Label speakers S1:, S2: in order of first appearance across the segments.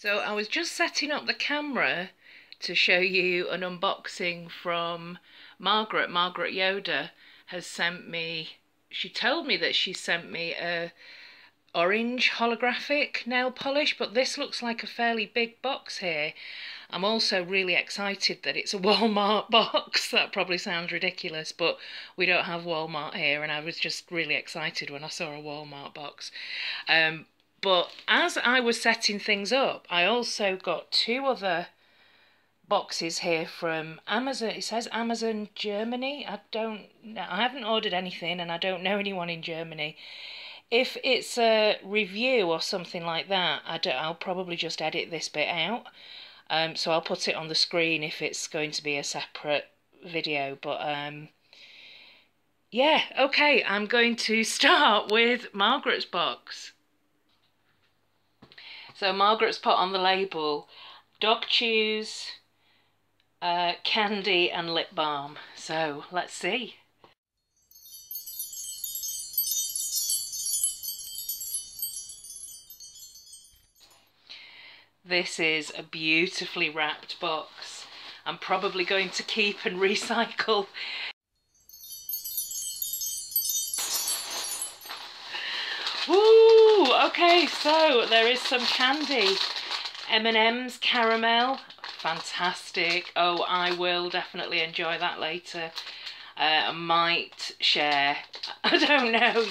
S1: So I was just setting up the camera to show you an unboxing from Margaret. Margaret Yoder has sent me, she told me that she sent me a orange holographic nail polish, but this looks like a fairly big box here. I'm also really excited that it's a Walmart box. That probably sounds ridiculous, but we don't have Walmart here, and I was just really excited when I saw a Walmart box. But as I was setting things up, I also got two other boxes here from Amazon. It says Amazon Germany. I haven't ordered anything, and I don't know anyone in Germany. If it's a review or something like that, I'll probably just edit this bit out. So I'll put it on the screen if it's going to be a separate video. But yeah, okay, I'm going to start with Margaret's box. So Margaret's put on the label dog chews, candy and lip balm. So let's see. This is a beautifully wrapped box. I'm probably going to keep and recycle. Woo! Okay, so there is some candy. M&M's caramel. Fantastic. Oh, I will definitely enjoy that later. I might share. I don't know.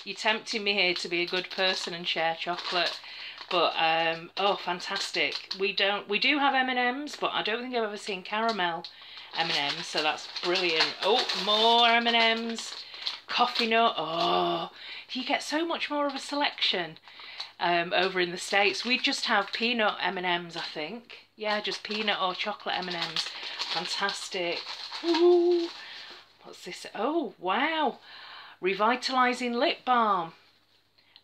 S1: You're tempting me here to be a good person and share chocolate. But oh, fantastic. We do have M&M's, but I don't think I've ever seen caramel M&M's, so that's brilliant. Oh, more M&M's. Coffee nut. Oh, you get so much more of a selection over in the States. We just have peanut M&M's, I think. Yeah, just peanut or chocolate M&M's. Fantastic. Ooh. What's this? Oh, wow. Revitalising lip balm.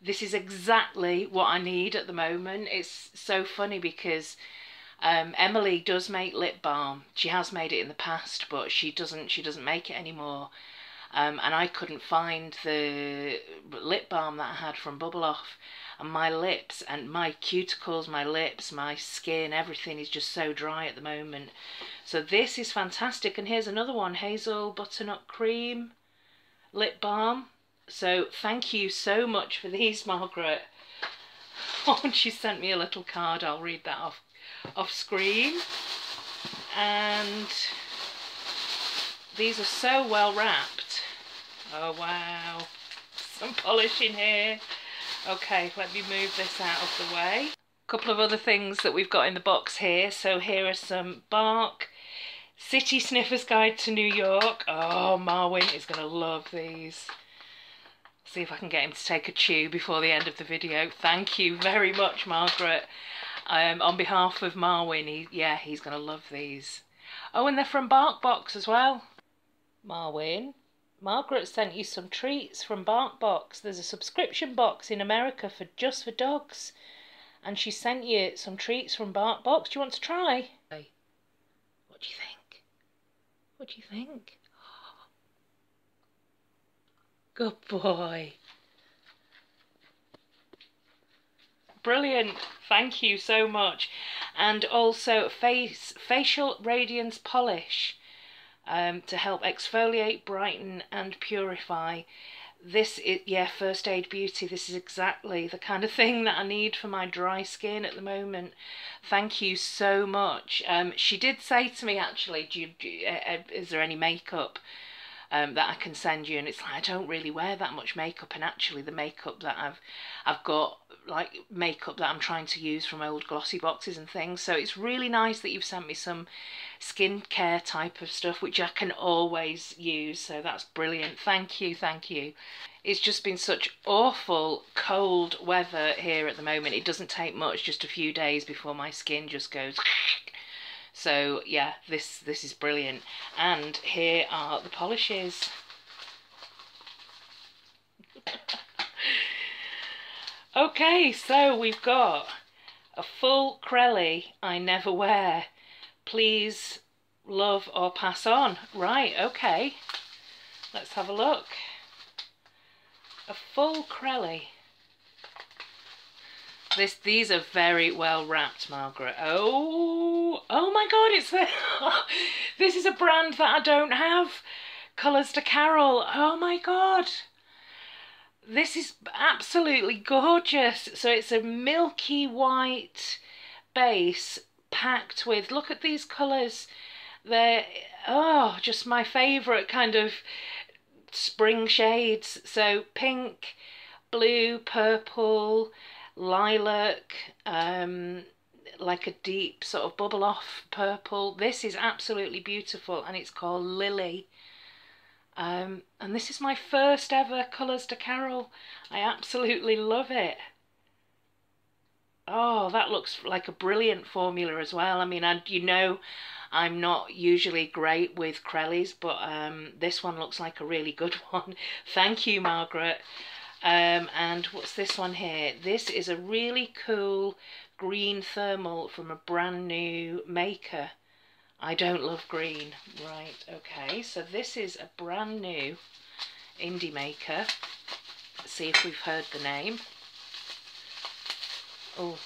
S1: This is exactly what I need at the moment. It's so funny because Emily does make lip balm. She has made it in the past, but she doesn't make it anymore. And I couldn't find the lip balm that I had from Bubbleoff. And my lips and my cuticles, my lips, my skin, everything is just so dry at the moment. So this is fantastic. And here's another one, hazel butternut cream lip balm. So thank you so much for these, Margaret. Oh, and she sent me a little card. I'll read that off screen. And these are so well wrapped. Oh wow, some polish in here. Okay, let me move this out of the way. A couple of other things that we've got in the box here. So here are some bark City Sniffer's Guide to New York. Oh, Marwyn is going to love these. See if I can get him to take a chew before the end of the video. Thank you very much, Margaret. On behalf of Marwyn, he's going to love these. Oh, and they're from BarkBox as well. Marwyn, Margaret sent you some treats from BarkBox. There's a subscription box in America just for dogs. And she sent you some treats from BarkBox. Do you want to try? What do you think? What do you think? Good boy. Brilliant. Thank you so much. And also facial radiance polish to help exfoliate, brighten and purify. This is, yeah, First Aid Beauty. This is exactly the kind of thing that I need for my dry skin at the moment. Thank you so much. She did say to me, actually, is there any makeup that I can send you? And it's like, I don't really wear that much makeup, and actually the makeup that I've got, like makeup that I'm trying to use from old glossy boxes and things. So it's really nice that you've sent me some skincare type of stuff which I can always use, so that's brilliant. Thank you, thank you. It's just been such awful cold weather here at the moment. It doesn't take much, just a few days before my skin just goes. So yeah, this is brilliant. And here are the polishes. Okay, so we've got a full Crelly I never wear. Please love or pass on. Right, okay. Let's have a look. A full Crelly. These are very well wrapped, Margaret. Oh my God, it's there. This is a brand that I don't have. Colours to Carol. Oh my God. This is absolutely gorgeous. So it's a milky white base packed with, look at these colours. They're, oh, just my favourite kind of spring shades. So pink, blue, purple, lilac, like a deep sort of Bubbleoff purple. This is absolutely beautiful, and it's called Lily. And this is my first ever Colours to Carol. I absolutely love it. Oh, that looks like a brilliant formula as well. I mean, you know, I'm not usually great with Crellies, but this one looks like a really good one. Thank you, Margaret. And what's this one here? This is a really cool green thermal from a brand new maker. I don't love green. Right, okay, so this is a brand new indie maker. Let's see if we've heard the name. Oh,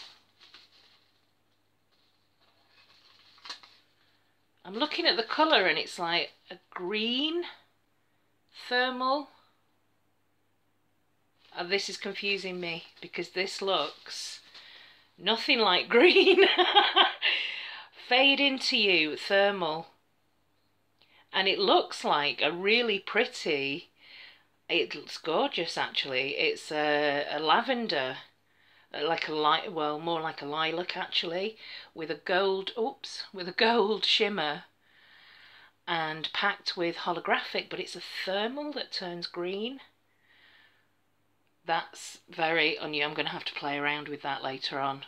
S1: I'm looking at the colour and it's like a green thermal. This is confusing me because this looks nothing like green. Fade Into You thermal, and it looks like a really pretty, it looks gorgeous actually. It's a lavender, like a light, well, more like a lilac actually, with a gold, oops, with a gold shimmer, and packed with holographic, but it's a thermal that turns green. That's very unusual. I'm going to have to play around with that later on.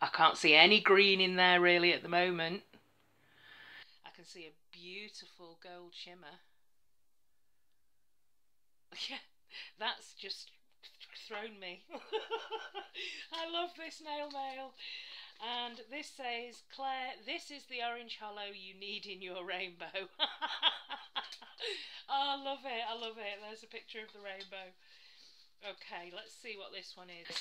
S1: I can't see any green in there really at the moment. I can see a beautiful gold shimmer. Yeah, that's just thrown me. I love this nail mail. And this says, Claire, this is the orange hollow you need in your rainbow. Oh, I love it, I love it. There's a picture of the rainbow. Okay, let's see what this one is.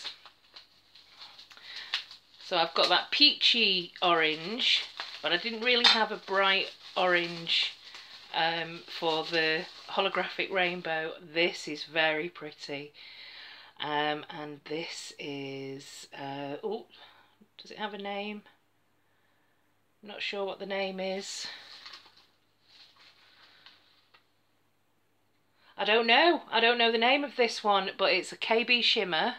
S1: So I've got that peachy orange, but I didn't really have a bright orange for the holographic rainbow. This is very pretty. And this is, oh, does it have a name? I'm not sure what the name is. I don't know the name of this one, but it's a KB shimmer.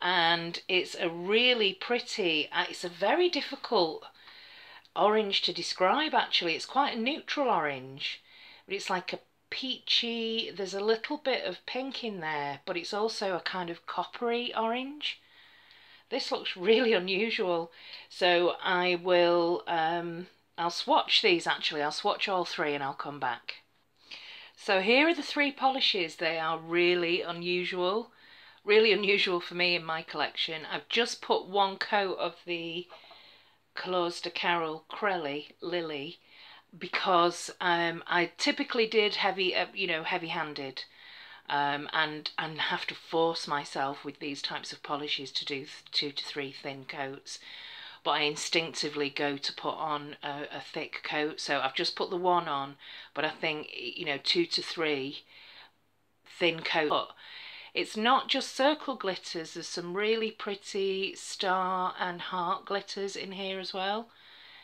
S1: And it's a really pretty, it's a very difficult orange to describe actually. It's quite a neutral orange, but it's like a peachy, there's a little bit of pink in there, but it's also a kind of coppery orange. This looks really unusual, so I will, I'll swatch these actually. I'll swatch all three and I'll come back. So here are the three polishes. They are really unusual for me in my collection. I've just put one coat of the Colours to Carol Crelly Lily because I typically did heavy, heavy-handed, and have to force myself with these types of polishes to do 2 to 3 thin coats. But I instinctively go to put on a thick coat, so I've just put the one on. But I think 2 to 3 thin coats. It's not just circle glitters, there's some really pretty star and heart glitters in here as well.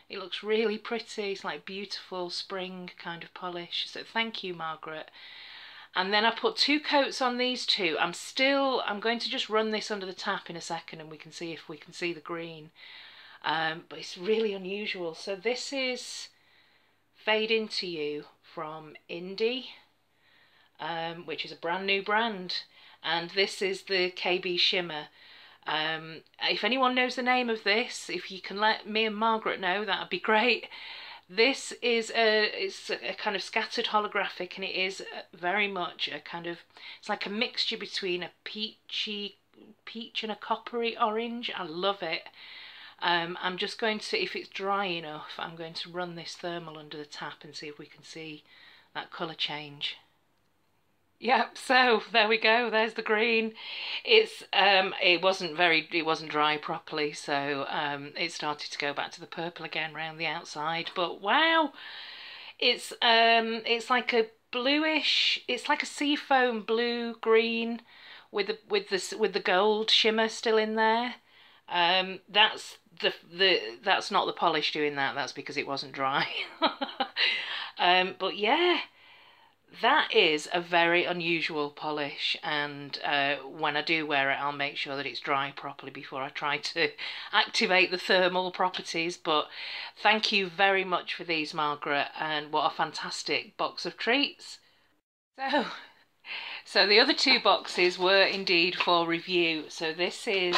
S1: It looks really pretty, it's like beautiful spring kind of polish. So thank you, Margaret. And then I put 2 coats on these two. I'm going to just run this under the tap in a second and we can see if we can see the green. But it's really unusual. So this is Fade Into You from Indie, which is a brand new brand. And this is the KB Shimmer. If anyone knows the name of this, if you can let me and Margaret know, that would be great. This is it's a kind of scattered holographic, and it is very much a kind of, it's like a mixture between a peach and a coppery orange. I love it. I'm just going to, if it's dry enough, I'm going to run this thermal under the tap and see if we can see that colour change. Yep, so there we go, there's the green. It wasn't dry properly, so it started to go back to the purple again round the outside. But wow, it's like a bluish, it's like a seafoam blue green with the gold shimmer still in there. That's that's not the polish doing that. That's because it wasn't dry. But yeah, that is a very unusual polish, and when I do wear it, I'll make sure that it's dry properly before I try to activate the thermal properties. But thank you very much for these, Margaret, and what a fantastic box of treats. So, so the other two boxes were indeed for review. So this is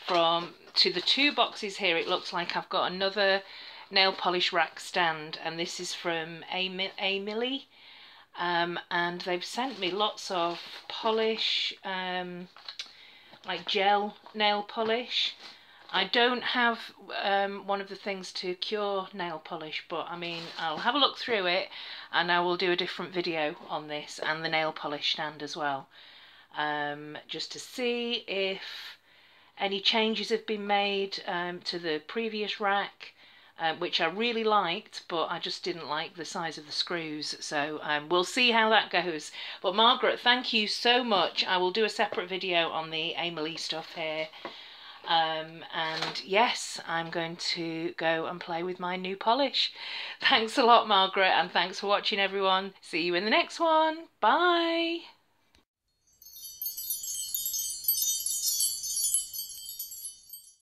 S1: from, to the two boxes here, it looks like I've got another nail polish rack stand, and this is from Emily, and they've sent me lots of polish, like gel nail polish. I don't have one of the things to cure nail polish, but I mean, I'll have a look through it and I will do a different video on this and the nail polish stand as well, just to see if any changes have been made to the previous rack, which I really liked, but I just didn't like the size of the screws. So we'll see how that goes. But Margaret, thank you so much. I will do a separate video on the Emily stuff here. And yes, I'm going to go and play with my new polish. Thanks a lot, Margaret, and thanks for watching, everyone. See you in the next one. Bye.